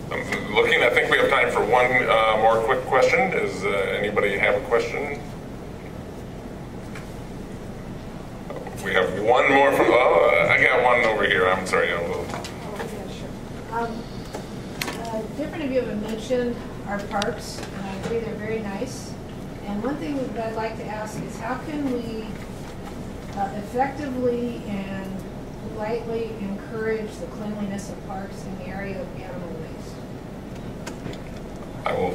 I'm looking, I think we have time for one more quick question. Does anybody have a question? We have one more from, I got one over here. I'm sorry. Different of you have mentioned our parks, and I agree they're very nice. And one thing that I'd like to ask is how can we effectively and politely encourage the cleanliness of parks in the area of animal waste? I will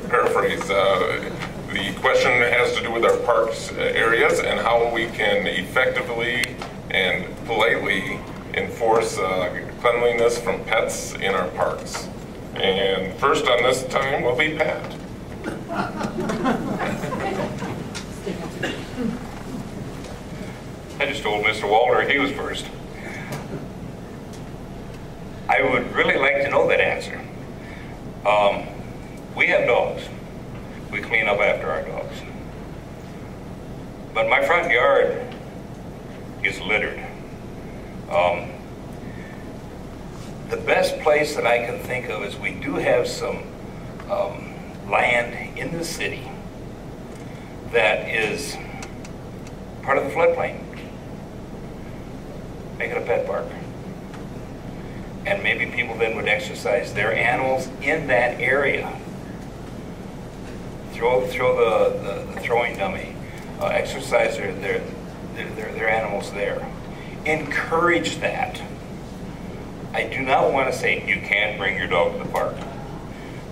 paraphrase. The question has to do with our parks areas and how we can effectively and politely enforce cleanliness from pets in our parks. And first on this time will be Pat. I just told Mr. Walter he was first. I would really like to know that answer. We have dogs. We clean up after our dogs. But my front yard is littered. The best place that I can think of is we do have some land in the city that is part of the floodplain. Make it a pet park. And maybe people then would exercise their animals in that area. Throw the throwing dummy. Exercise their animals there. Encourage that. I do not want to say you can't bring your dog to the park,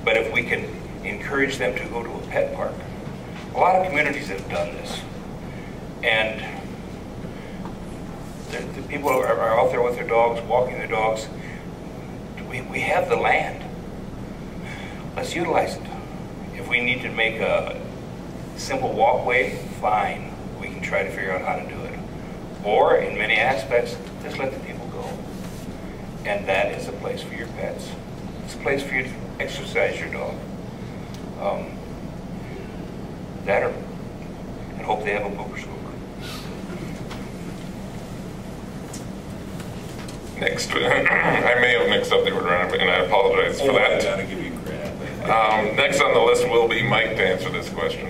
but if we can encourage them to go to a pet park. A lot of communities have done this, and the people are out there with their dogs, walking their dogs. We have the land. Let's utilize it. If we need to make a simple walkway, fine. We can try to figure out how to do it. Or, in many aspects, just let the people go. And that is a place for your pets. It's a place for you to exercise your dog. And hope they have a booger school. Next, I may have mixed up the order, and I apologize for that. I gotta give you credit. Next on the list will be Mike to answer this question.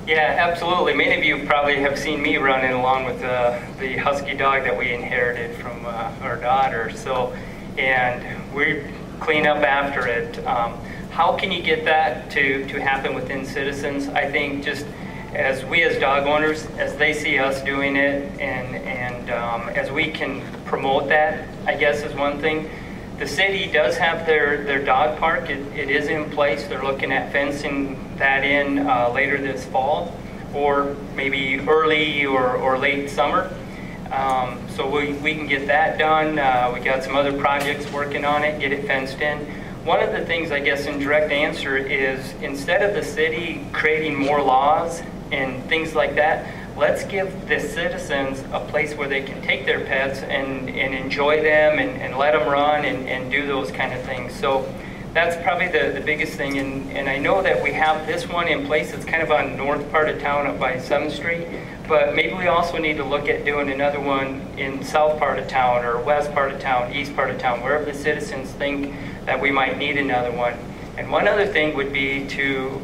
Yeah, absolutely. Many of you probably have seen me running along with the husky dog that we inherited from our daughter. And we clean up after it. How can you get that to happen within citizens? I think just as we as dog owners, as they see us doing it, and as we can promote that, I guess is one thing. The city does have their dog park. It is in place. They're looking at fencing that in later this fall, or maybe early or late summer. So we can get that done. We got some other projects working on it, get it fenced in. One of the things, I guess, in direct answer is instead of the city creating more laws and things like that, let's give the citizens a place where they can take their pets and enjoy them and let them run and do those kind of things. So that's probably the biggest thing. And I know that we have this one in place. It's kind of on the north part of town up by 7th Street. But maybe we also need to look at doing another one in south part of town or west part of town, east part of town, wherever the citizens think that we might need another one. And one other thing would be to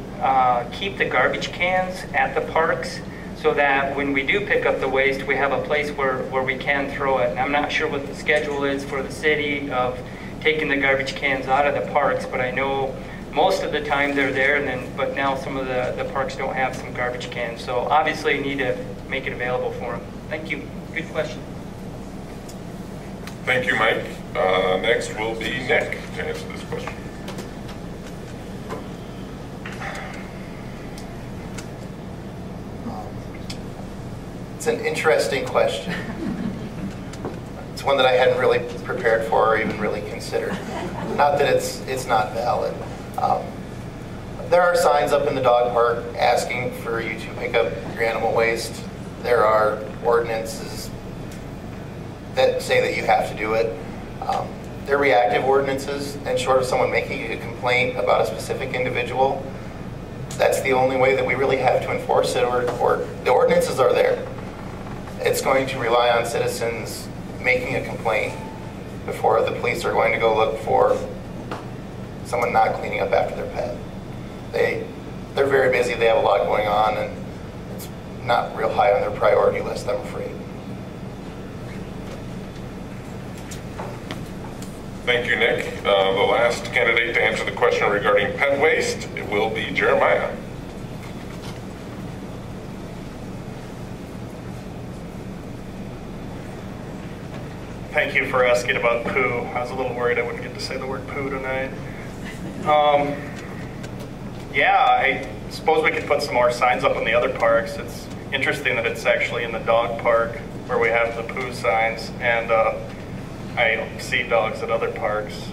keep the garbage cans at the parks, so that when we do pick up the waste, we have a place where we can throw it. And I'm not sure what the schedule is for the city of taking the garbage cans out of the parks, but I know most of the time they're there, but now some of the parks don't have some garbage cans. So obviously you need to make it available for them. Thank you. Good question. Thank you, Mike. Next will be Nick to answer this question. It's an interesting question. It's one that I hadn't really prepared for or even really considered. Not that it's not valid. There are signs up in the dog park asking for you to pick up your animal waste. There are ordinances that say that you have to do it. They're reactive ordinances, and short of someone making a complaint about a specific individual, that's the only way that we really have to enforce it, or the ordinances are there. It's going to rely on citizens making a complaint before the police are going to go look for someone not cleaning up after their pet. They're very busy, they have a lot going on, and it's not real high on their priority list, I'm afraid. Thank you, Nick. The last candidate to answer the question regarding pet waste will be Jeremiah. Thank you for asking about poo. I was a little worried I wouldn't get to say the word poo tonight. Yeah, I suppose we could put some more signs up in the other parks. It's interesting that it's actually in the dog park where we have the poo signs, and I see dogs at other parks,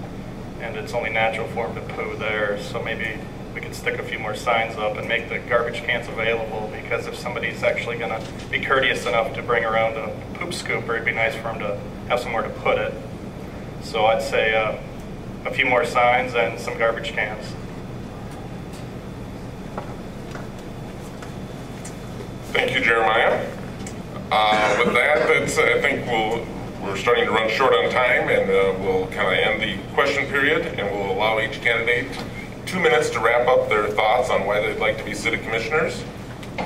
and it's only natural for them to poo there, so maybe we could stick a few more signs up and make the garbage cans available, because if somebody's actually going to be courteous enough to bring around a poop scooper, it'd be nice for them to have somewhere to put it. So I'd say a few more signs and some garbage cans. Thank you, Jeremiah. With that, I think we're starting to run short on time, and we'll kind of end the question period, and we'll allow each candidate 2 minutes to wrap up their thoughts on why they'd like to be city commissioners.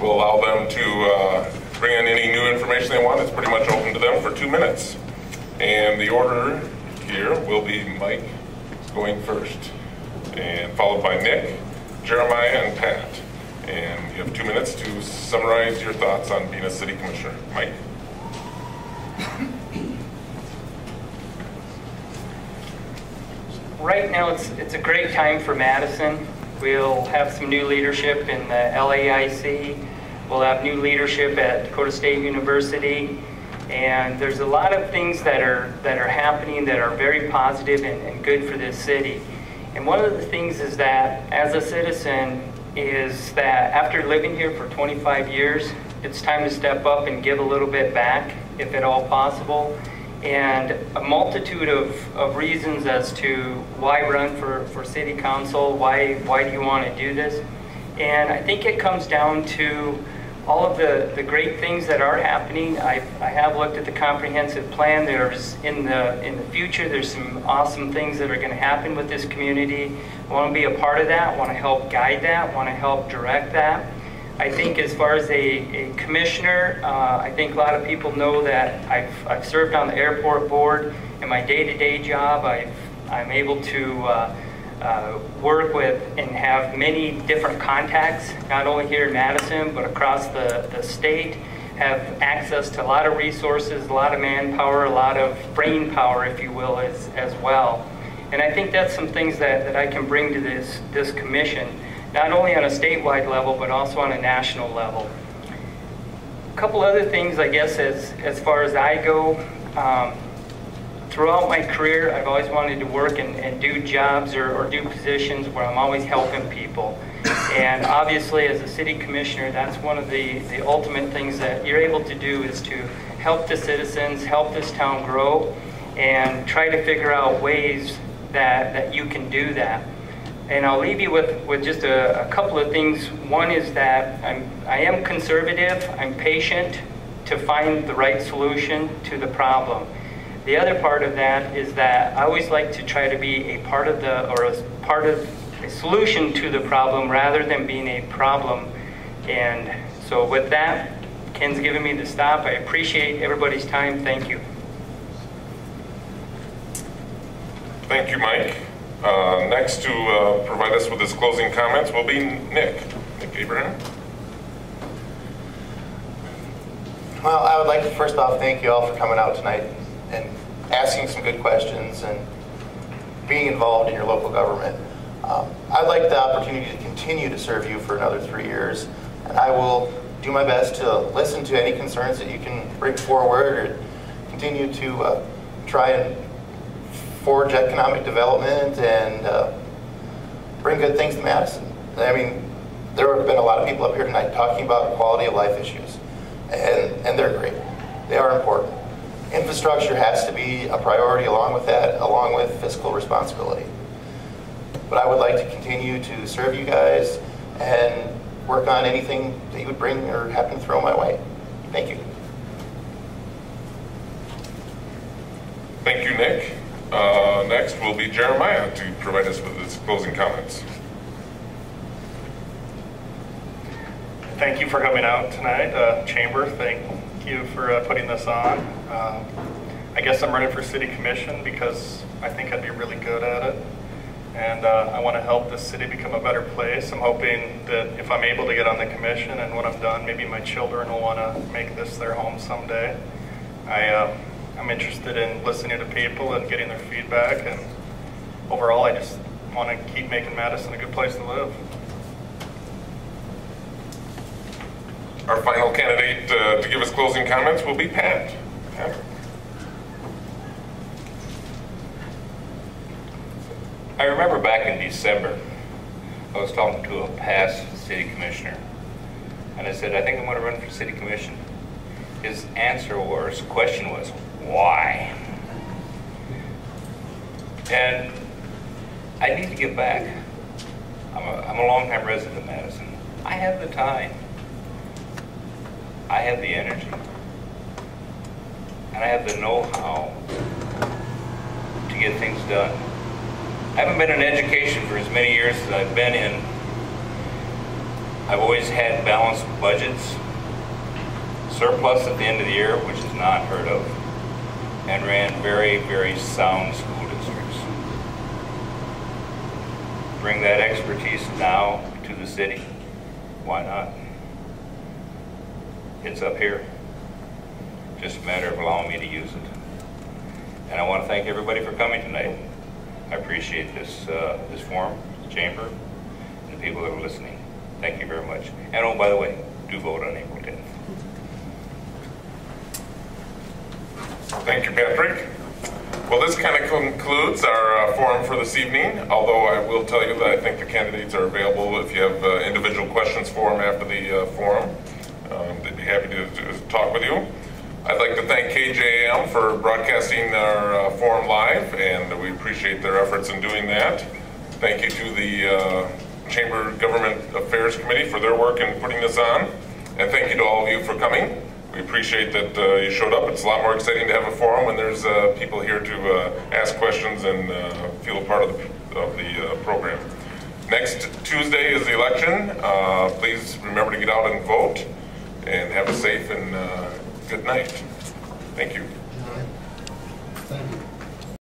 We'll allow them to bring in any new information they want. It's pretty much open to them for 2 minutes. And the order here will be Mike going first, and followed by Nick, Jeremiah, and Pat. And you have 2 minutes to summarize your thoughts on being a city commissioner. Mike? Right now, it's a great time for Madison. We'll have some new leadership in the LAIC. We'll have new leadership at Dakota State University. And there's a lot of things that are happening that are very positive and good for this city. And one of the things is that, as a citizen, is that after living here for 25 years, it's time to step up and give a little bit back, if at all possible. And a multitude of reasons as to why run for city council, why do you want to do this? And I think it comes down to all of the great things that are happening. I have looked at the comprehensive plan. There's in the future, there's some awesome things that are going to happen with this community. I want to be a part of that, want to help guide that, want to help direct that. I think as far as a commissioner, I think a lot of people know that I've served on the airport board. In my day-to-day job, I'm able to work with and have many different contacts, not only here in Madison, but across the state, have access to a lot of resources, a lot of manpower, a lot of brain power, if you will, as well. And I think that's some things that I can bring to this commission, not only on a statewide level, but also on a national level. A couple other things, I guess, as far as I go. Throughout my career, I've always wanted to work and do jobs or do positions where I'm always helping people. And obviously, as a city commissioner, that's one of the ultimate things that you're able to do, is to help the citizens, help this town grow, and try to figure out ways that you can do that. And I'll leave you with just a couple of things. One is that I am conservative, I'm patient to find the right solution to the problem. The other part of that is that I always like to try to be a part of a solution to the problem rather than being a problem. And so with that, Ken's given me the stop. I appreciate everybody's time. Thank you. Thank you, Mike. Next to provide us with his closing comments will be Nick Abraham. Well, I would like to first off thank you all for coming out tonight and asking some good questions and being involved in your local government. I'd like the opportunity to continue to serve you for another 3 years, and I will do my best to listen to any concerns that you can bring forward, or continue to try and forge economic development and bring good things to Madison. I mean, there have been a lot of people up here tonight talking about quality of life issues, and they're great. They are important. Infrastructure has to be a priority along with that, along with fiscal responsibility. But I would like to continue to serve you guys and work on anything that you would bring or happen to throw my way. Thank you. Thank you, Nick. Next will be Jeremiah to provide us with his closing comments. Thank you for coming out tonight. Chamber, thank you for putting this on. I guess I'm running for city commission because I think I'd be really good at it. And I want to help this city become a better place. I'm hoping that if I'm able to get on the commission and when I'm done, maybe my children will want to make this their home someday. I'm interested in listening to people and getting their feedback. And overall, I just want to keep making Madison a good place to live. Our final candidate to give us closing comments will be Pat. Pat. I remember back in December, I was talking to a past city commissioner, and I said, I think I'm going to run for city commission. His answer or his question was, why? And I need to give back. I'm a longtime resident of Madison. I have the time. I have the energy. And I have the know-how to get things done. I haven't been in education for as many years as I've been in. I've always had balanced budgets, surplus at the end of the year, which is not heard of, and ran very, very sound school districts. Bring that expertise now to the city. Why not? It's up here. Just a matter of allowing me to use it. And I want to thank everybody for coming tonight. I appreciate this forum, the chamber, and the people that are listening. Thank you very much. And oh, by the way, do vote on April 10th. Thank you, Patrick. Well, this kind of concludes our forum for this evening, although I will tell you that I think the candidates are available if you have individual questions for them after the forum. They'd be happy to talk with you. I'd like to thank KJM for broadcasting our forum live, and we appreciate their efforts in doing that. Thank you to the Chamber Government Affairs Committee for their work in putting this on, and thank you to all of you for coming. We appreciate that you showed up. It's a lot more exciting to have a forum when there's people here to ask questions and feel a part of the program. Next Tuesday is the election. Please remember to get out and vote, and have a safe and good night. Thank you.